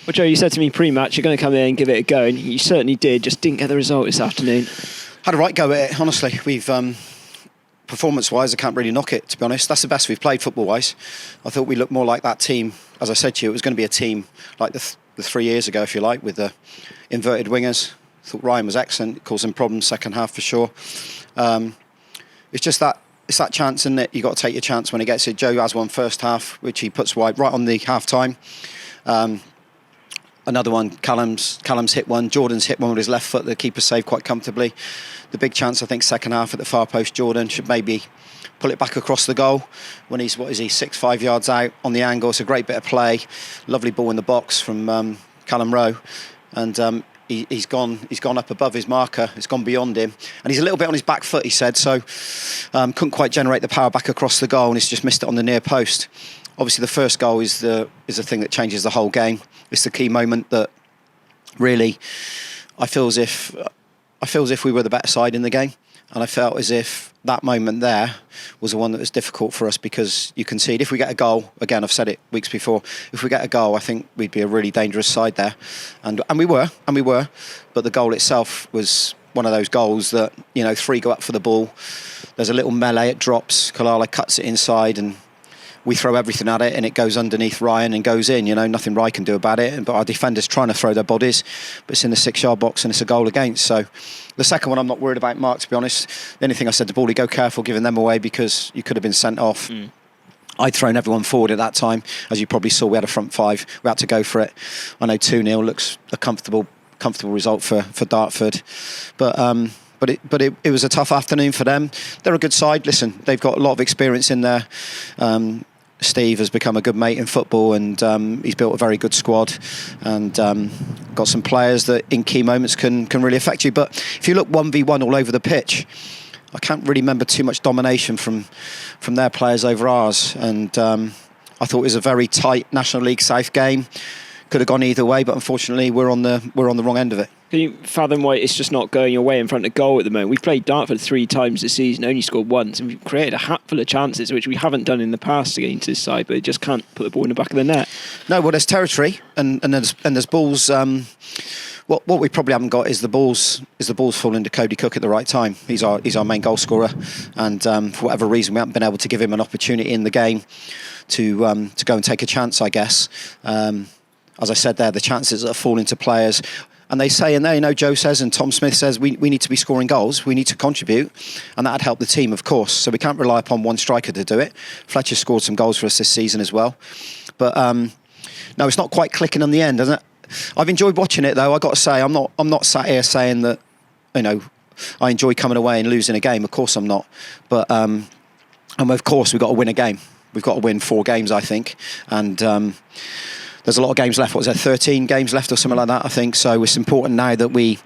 Well, Joe, you said to me pre-match you're going to come in and give it a go, and you certainly did, just didn't get the result this afternoon. Had a right go at it, honestly. We've performance-wise, I can't really knock it, to be honest. That's the best we've played football-wise. I thought we looked more like that team. As I said to you, it was going to be a team like the 3 years ago, if you like, with the inverted wingers. I thought Ryan was excellent. It caused some problems second half for sure. It's just that it's that chance, isn't it? You've got to take your chance when he gets it. Joe has one first half, which he puts wide right on the half-time. Another one, Callum's hit one. Jordan's hit one with his left foot. The keeper saved quite comfortably. The big chance, I think, second half at the far post. Jordan should maybe pull it back across the goal when he's 6-5 yards out on the angle. It's a great bit of play. Lovely ball in the box from Callum Rowe, and he's gone up above his marker. It's gone beyond him, and he's a little bit on his back foot, he said. So couldn't quite generate the power back across the goal, and he's just missed it on the near post. Obviously, the first goal is the thing that changes the whole game. It's the key moment that really I feel as if we were the better side in the game, and I felt as if that moment there was the one that was difficult for us, because you concede. If we get a goal, again, I've said it weeks before, if we get a goal, I think we'd be a really dangerous side there, and we were, but the goal itself was one of those goals that, you know, three go up for the ball. There's a little melee, it drops, Kalala cuts it inside, and we throw everything at it, and it goes underneath Ryan and goes in. You know, nothing Ryan can do about it. But our defenders trying to throw their bodies, but it's in the 6-yard box and it's a goal against. So the second one, I'm not worried about, Mark, to be honest. The only thing I said to Baldy, go careful giving them away, because you could have been sent off. I'd thrown everyone forward at that time. As you probably saw, we had a front five. We had to go for it. I know 2-0 looks a comfortable result for Dartford. But it was a tough afternoon for them. They're a good side. Listen, they've got a lot of experience in there. Steve has become a good mate in football, and he's built a very good squad, and got some players that in key moments can really affect you. But if you look 1v1 all over the pitch, I can't really remember too much domination from their players over ours, and I thought it was a very tight National League South game. Could have gone either way, but unfortunately we're on the wrong end of it. Can you fathom why it's just not going your way in front of goal at the moment? We've played Dartford 3 times this season, only scored once, and we've created a hatful of chances, which we haven't done in the past against this side, but just can't put the ball in the back of the net. No, well, there's territory, and there's balls. What we probably haven't got is the balls falling to Cody Cook at the right time. He's our main goal scorer, and for whatever reason we haven't been able to give him an opportunity in the game to go and take a chance, I guess. As I said there, the chances that are falling to players. And they say in there, you know, Joe says and Tom Smith says, we need to be scoring goals, we need to contribute, and that'd help the team, of course. So we can't rely upon one striker to do it. Fletcher scored some goals for us this season as well. But no, it's not quite clicking on the end, isn't it? I've enjoyed watching it, though. I've got to say, I'm not sat here saying that, you know, I enjoy coming away and losing a game. Of course I'm not. But and of course we've got to win a game. We've got to win 4 games, I think. And there's a lot of games left. What was there, 13 games left or something like that, I think. So it's important now that we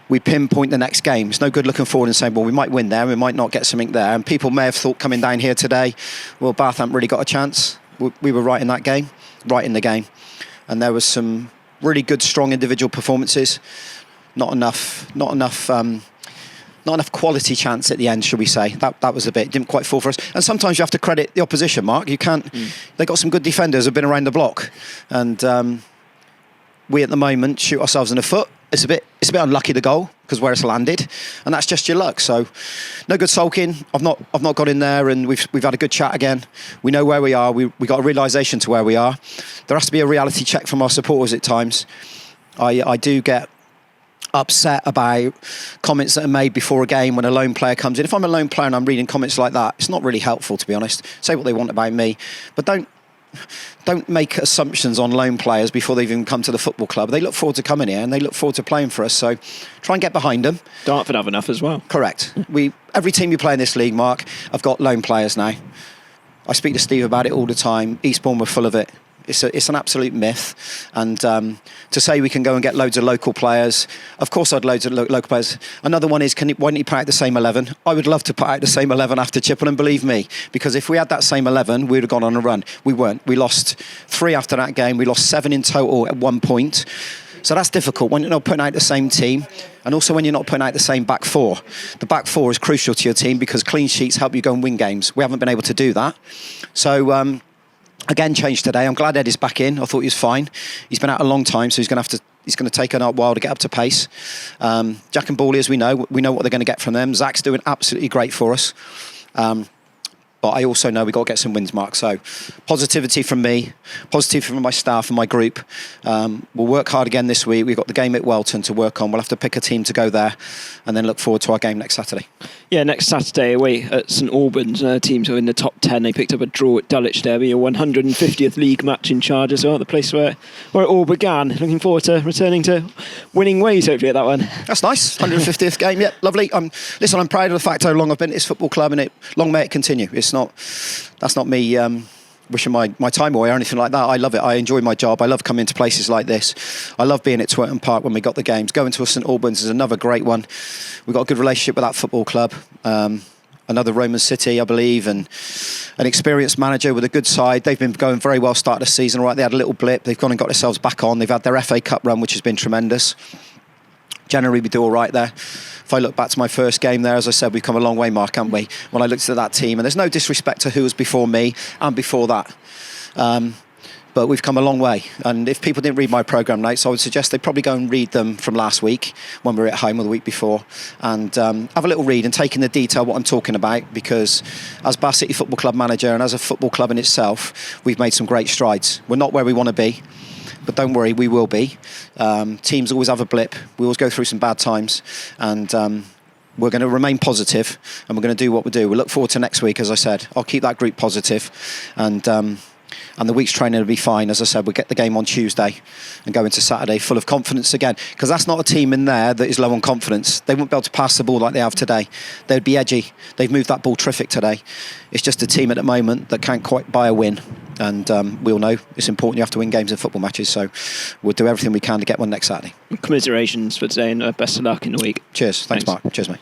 pinpoint the next game. It's no good looking forward and saying, well, we might win there, we might not get something there. And people may have thought coming down here today, well, Bath haven't really got a chance. We were right in that game, right in the game. And there was some really good, strong individual performances. Not enough quality chance at the end, should we say. That was a bit, didn't quite fall for us. And sometimes you have to credit the opposition, Mark. You can't. They got some good defenders who've been around the block, and we at the moment shoot ourselves in the foot. It's a bit unlucky, the goal, because where it's landed, and that's just your luck. So no good sulking. I've not got in there, and we've had a good chat again. We know where we are. We got a realisation to where we are. There has to be a reality check from our supporters at times. I do get upset about comments that are made before a game when a lone player comes in. If I'm a lone player and I'm reading comments like that, it's not really helpful, to be honest. Say what they want about me, but don't make assumptions on lone players before they've even come to the football club. They look forward to coming here and they look forward to playing for us, so try and get behind them. Dartford have enough as well. Correct. Every team you play in this league, Mark, I've got lone players now. I speak to Steve about it all the time. Eastbourne were full of it. It's an absolute myth, and to say we can go and get loads of local players, of course I'd loads of local players. Another one is, why don't you put out the same 11? I would love to put out the same 11 after Chippenham, believe me, because if we had that same 11, we would have gone on a run. We weren't. We lost 3 after that game. We lost 7 in total at one point. So that's difficult when you're not putting out the same team, and also when you're not putting out the same back four. The back four is crucial to your team because clean sheets help you go and win games. We haven't been able to do that. So Again, changed today. I'm glad Eddie's back in. I thought he was fine. He's been out a long time, so he's going to take a while to get up to pace. Jack and Bawley, as we know what they're going to get from them. Zach's doing absolutely great for us. But I also know we've got to get some wins, Mark. So positivity from me, positive from my staff and my group. We'll work hard again this week. We've got the game at Welton to work on. We'll have to pick a team to go there and then look forward to our game next Saturday. Yeah, next Saturday away at St Albans. Teams are in the top 10. They picked up a draw at Dulwich Derby, a 150th league match in charge as well, the place where it all began. Looking forward to returning to winning ways, hopefully, at that one. That's nice. 150th game, yeah, lovely. Listen, I'm proud of the fact how long I've been at this football club, and long may it continue. That's not me wishing my time away or anything like that. I love it. I enjoy my job. I love coming to places like this. I love being at Twerton Park when we got the games. Going to a St Albans is another great one. We've got a good relationship with that football club. Another Roman city, I believe, and an experienced manager with a good side. They've been going very well start of the season. Right, they had a little blip. They've gone and got themselves back on. They've had their FA Cup run, which has been tremendous. Generally, we do all right there. If I look back to my first game there, as I said, we've come a long way, Mark, haven't we? When I looked at that team, and there's no disrespect to who was before me and before that. But we've come a long way. And if people didn't read my programme notes, I would suggest they probably go and read them from last week when we were at home or the week before, and have a little read and take in the detail what I'm talking about, because as Bath City Football Club manager and as a football club in itself, we've made some great strides. We're not where we want to be, but don't worry, we will be. Teams always have a blip. We always go through some bad times, and we're going to remain positive, and we're going to do what we do. We look forward to next week, as I said. I'll keep that group positive, and the week's training will be fine. As I said, we'll get the game on Tuesday and go into Saturday full of confidence again, because that's not a team in there that is low on confidence. They won't be able to pass the ball like they have today. They'd be edgy. They've moved that ball terrific today. It's just a team at the moment that can't quite buy a win. And we all know it's important. You have to win games in football matches, so we'll do everything we can to get one next Saturday. Commiserations for today, and best of luck in the week. Cheers. Thanks, Mark. Cheers, mate.